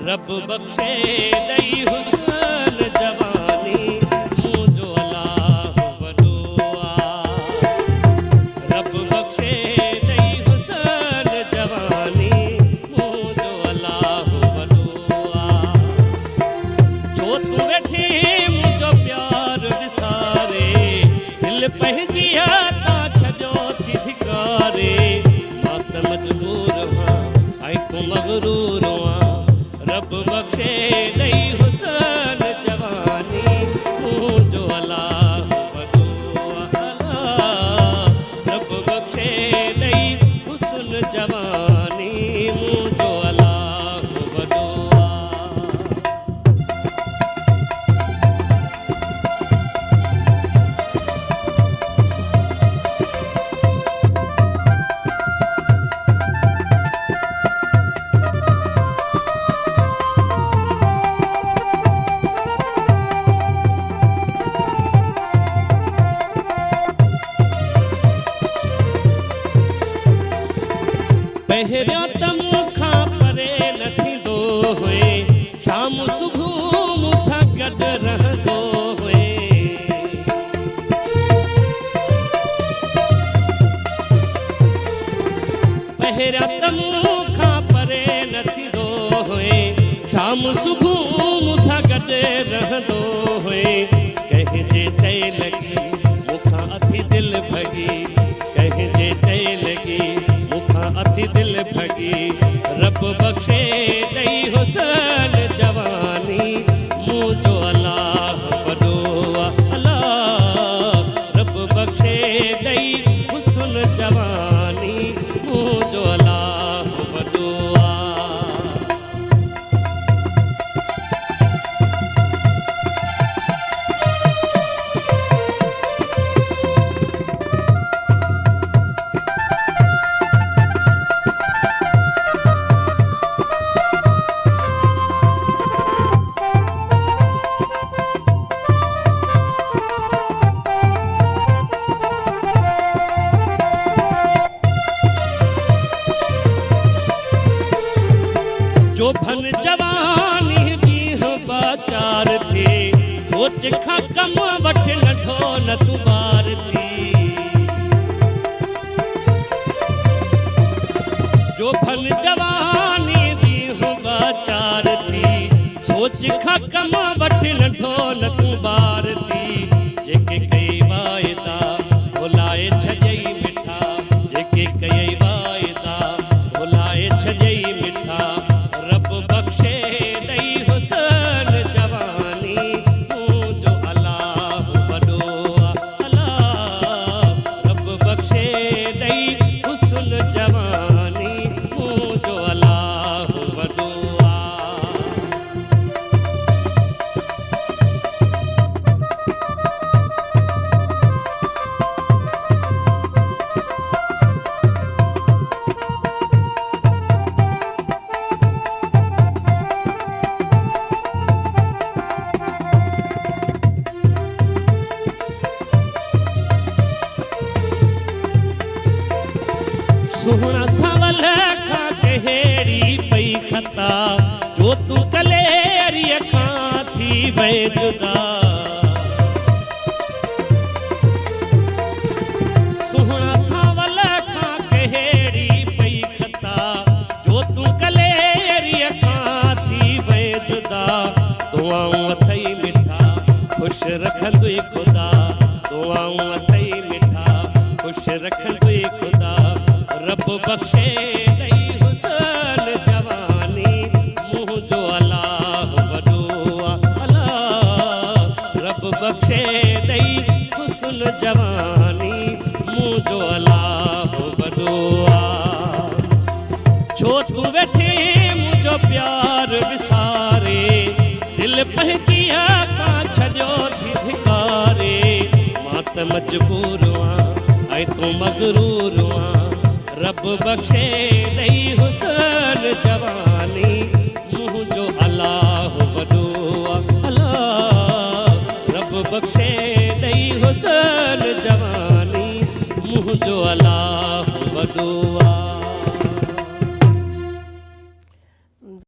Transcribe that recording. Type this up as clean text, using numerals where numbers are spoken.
रब बख्शे दई हुसन जवानी मुझो अल्लाह वदुआ। रब बख्शे दई हुसन जवानी मुझो अल्लाह वदुआ। जो तू वेठी मुझो प्यार विसारे दिल पहजिया ता छजो थी धिकारे। मां त मजबूर हां ऐं तू मगरूर हां। रब बख्शे दई हुसन जवानी मुझो अल्लाह वदुआ। रब बख्शे दई हुसन जवानी मुझो अल्लाह वदुआ। पहिरियों त मूंखां परे न थींदो हुए शाम सुबुह मूंसां गॾु रहंदो हुए। पहिरियों त मूंखां परे न थींदो हुए शाम सुबुह मूंसां गॾु रहंदो हुए। कंहिंजे चई लॻी मूंखां अथी दिलि भॻी कंहिंजे चई लॻी अथी दिल भगी। रब बख्शे दई हुसन जवानी मुझो अल्लाह वदुआ। रब बख्शे दई हुसन जवानी मुझो अल्लाह वदुआ। जो भन जवानी बीह बाचार थी सोच खां कम वठ नठो न तू बार थी। जो भन जवानी बीह बाचार थी सोच खां कम वठ नठो न तू बार थी। जेके कई वायदा भुलाए छॾई मिठा जेके कई वायदा भुलाए छॾई मिठा। रब बख्शे दई हुसन जवानी मुझो अल्लाह वदुआ। रब बख्शे दई हुसन जवानी मुझो अल्लाह वदुआ। सुहणा सवल खां कहेड़ी पई खता जो तू कलेरीअ खां थी वए जुदा। सुहणा सवल खां कहेड़ी पई खता जो तू कलेरीअ खां थी वए जुदा। दुआऊं अथई मिठा ख़ुशि रखंदुई ख़ुदा दुआऊं अथई मिठा ख़ुशि रखंदुई ख़ुदा। रब बख्शे दई हुसन जवानी मुझो अल्लाह वदुआ। रब बख्शे दई हुसन जवानी मुझो अल्लाह वदुआ। छो तू वेठे मुझो प्यार विसारे दिल पहजिया का छॾियो थी धिकारे। मां त मजबूर हां ऐं तू मगरूर हां। रब बख्शे दई हुसन जवानी मुझो अल्लाह वदुआ। रब बख्शे दई हुसन जवानी मुझो अल्लाह वदुआ।